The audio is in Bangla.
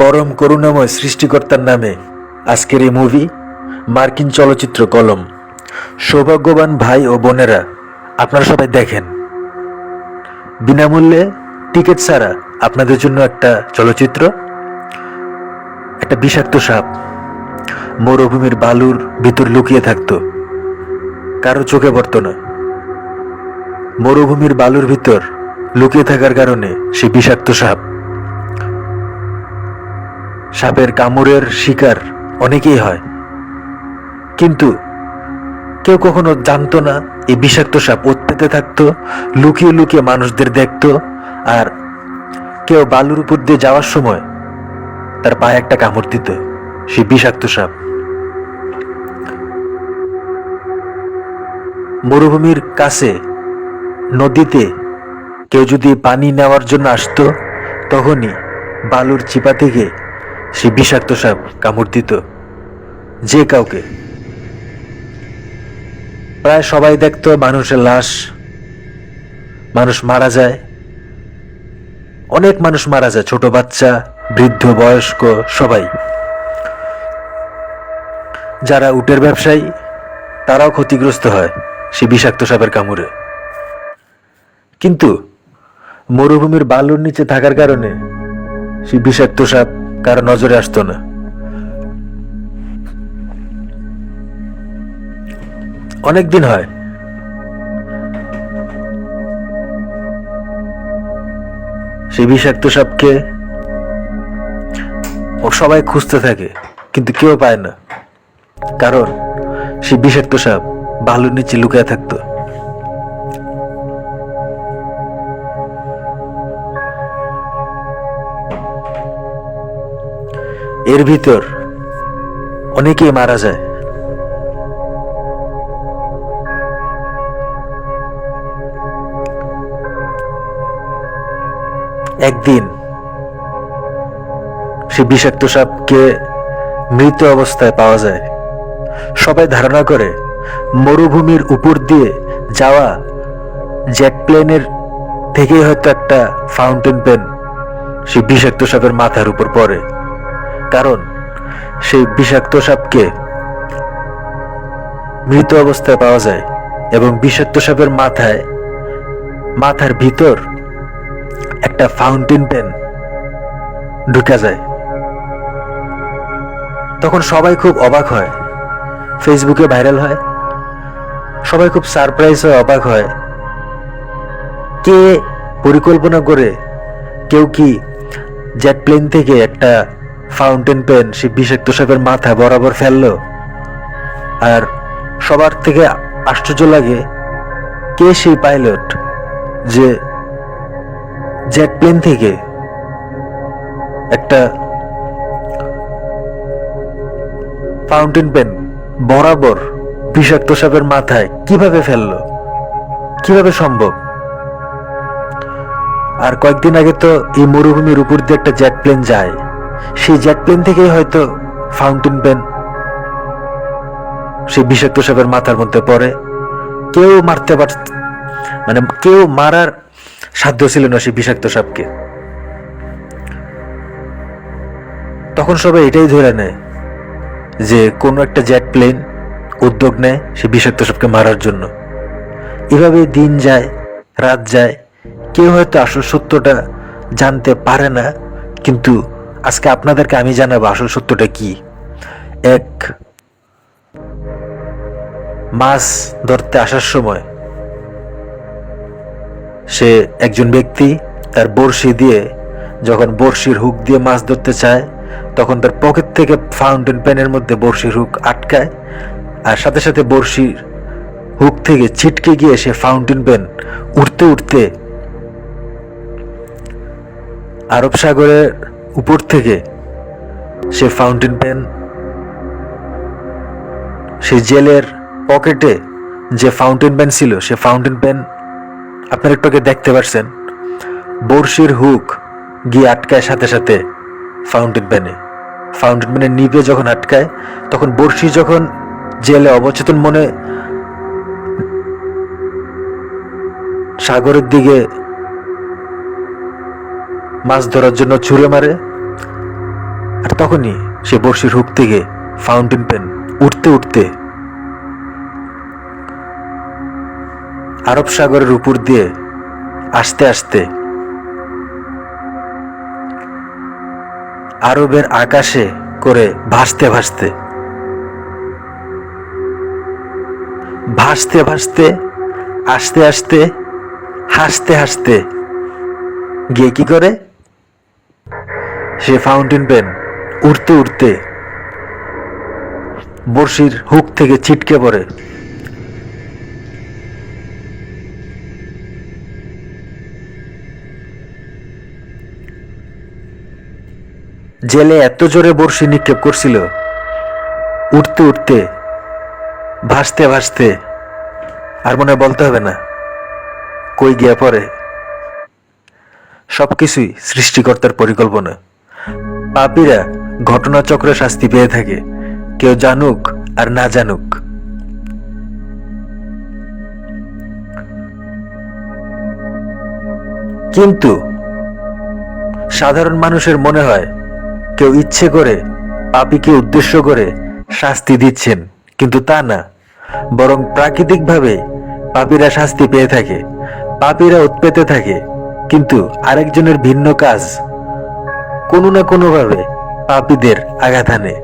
পরম করুণাময় সৃষ্টিকর্তার নামে আজকের এই মুভি মার্কিন চলচ্চিত্র কলম। সৌভাগ্যবান ভাই ও বোনেরা, আপনারা সবাই দেখেন। বিনামূল্যে টিকিট ছাড়া আপনাদের জন্য একটা চলচ্চিত্র। একটা বিষাক্ত সাপ মরুভূমির বালুর ভিতর লুকিয়ে থাকতো, কারো চোখে পড়তো না। মরুভূমির বালুর ভিতর লুকিয়ে থাকার কারণে সে বিষাক্ত সাপের কামড়ের শিকার অনেকেই হয়, কিন্তু কেউ কখনো জানতো না এই বিষাক্ত সাপ ওত পেতে থাকতো, লুকিয়ে লুকিয়ে মানুষদের দেখতো। আর কেউ বালুর উপর দিয়ে যাওয়ার সময় তার পায়ে একটা কামড় দিত সেই বিষাক্ত সাপ। মরুভূমির কাছে নদীতে কেউ যদি পানি নেওয়ার জন্য আসতো, তখনই বালুর চিপা থেকে সে বিষাক্ত সাপ কামড় দিত যে কাউকে। প্রায় সবাই দেখতো মানুষের লাশ, মানুষ মারা যায়, অনেক মানুষ মারা যায়, ছোট বাচ্চা, বৃদ্ধ, বয়স্ক সবাই। যারা উটের ব্যবসায়ী তারাও ক্ষতিগ্রস্ত হয় সে বিষাক্ত সাপের কামড়ে। কিন্তু মরুভূমির বালুর নিচে থাকার কারণে সে বিষাক্ত সাপ কারো নজরে আসতো না। অনেক দিন হয় সেই বিষাক্ত সাপকে ও সবাই খুঁজতে থাকে, কিন্তু কেউ পায় না, কারণ সেই বিষাক্ত সাপ বালুর নিচে লুকিয়ে থাকতো। এর ভিতর অনেকেই মারা যায়। একদিন সে বিষাক্ত সাপকে মৃত অবস্থায় পাওয়া যায়। সবাই ধারণা করে মরুভূমির উপর দিয়ে যাওয়া জেট প্লেনের থেকেই হয়তো একটা ফাউন্টেন পেন সে বিষাক্ত সাপের মাথার উপর পড়ে, কারণ সেই বিষাক্ত সাপকে মৃত অবস্থায় পাওয়া যায় এবং বিষাক্ত সাপের মাথার ভিতর একটা ফাউন্টেন পেন ঢুকে যায়। তখন সবাই খুব অবাক হয়, ফেসবুকে ভাইরাল হয়, সবাই খুব সারপ্রাইজ হয়, অবাক হয়। কে পরিকল্পনা করে কেউ কি জেট প্লেন থেকে একটা ফাউন্টেন পেন সে বিষাক্ত সাপের মাথা বরাবর ফেললো? আর সবার থেকে আশ্চর্য লাগে, কে সেই পাইলট যে জেট প্লেন থেকে একটা ফাউন্টেন পেন বরাবর বিষাক্ত সাপের মাথায় কিভাবে ফেললো, কিভাবে সম্ভব? আর কয়েকদিন আগে তো এই মরুভূমির উপর দিয়ে একটা জেট প্লেন যায়, সেই জেট প্লেন থেকেই হয়তো ফাউন্টেন পেন সেই বিষাক্ত সাপের মাথার মধ্যে পড়ে। কেউ মারতে কেউ মারার সাধ্য ছিল না সেই বিষাক্ত সাপকে। তখন সবাই এটাই ধরে নেয় যে কোনো একটা জেট প্লেন উদ্যোগ নেয় সে বিষাক্ত সাপকে মারার জন্য। এভাবে দিন যায়, রাত যায়, কেউ হয়তো আসল সত্যটা জানতে পারে না। কিন্তু আজকে আপনাদেরকে আমি জানাবো আসল সত্যটা কি। এক মাছ ধরতে আসার সময় সে একজন ব্যক্তি তার বড়শি দিয়ে যখন বড়শির হুক দিয়ে মাছ ধরতে চায়, তখন তার পকেট থেকে ফাউন্টেন পেনের মধ্যে বড়শির হুক আটকায়, আর সাথে সাথে বড়শির হুক থেকে ছিটকে গিয়ে সে ফাউন্টেন পেন উঠতে উঠতে আরব সাগরের উপর থেকে সে ফাউন্টেন পেন সে জেলের পকেটে যে ফাউন্টেন পেন ছিল, সে ফাউন্টেন পেন আপনারা একটু আগে দেখতে পাচ্ছেন, বড়শির হুক গিয়ে আটকায় সাথে সাথে ফাউন্টেন পেনের নিভে যখন আটকায়, তখন বড়শি যখন জেলে অবচেতন মনে সাগরের দিকে মাছ ধরার জন্য ছুঁড়ে মারে, আর তখনই সে বড়শির হুক থেকে ফাউন্টেন পেন উঠতে উঠতে আরব সাগরের উপর দিয়ে আস্তে আস্তে আরবের আকাশে করে ভাসতে ভাসতে ভাসতে ভাসতে আস্তে আস্তে হাসতে হাসতে গিয়ে কি করে, সে ফাউন্টেন পেন উড়তে উড়তে বড়শির হুক থেকে ছিটকে পড়ে। জেলে এত জোরে বড়শি নিক্ষেপ করছিল, উঠতে উঠতে ভাসতে ভাসতে, আর মনে বলতে হবে না কই গিয়া পড়ে। সবকিছুই সৃষ্টিকর্তার পরিকল্পনা। পাপীরা ঘটনাচক্রে শাস্তি পেয়ে থাকে, কেউ জানুক আর না জানুক। কিন্তু সাধারণ মানুষের মনে হয় কেউ ইচ্ছে করে পাপীকে উদ্দেশ্য করে শাস্তি দিচ্ছেন, কিন্তু তা না, বরং প্রাকৃতিকভাবে পাপীরা শাস্তি পেয়ে থাকে, পাপীরা উৎপেতে থাকে। কিন্তু আরেকজনের ভিন্ন কাজ কোনো না কোনোভাবে পাপীদের আঘাত হানে।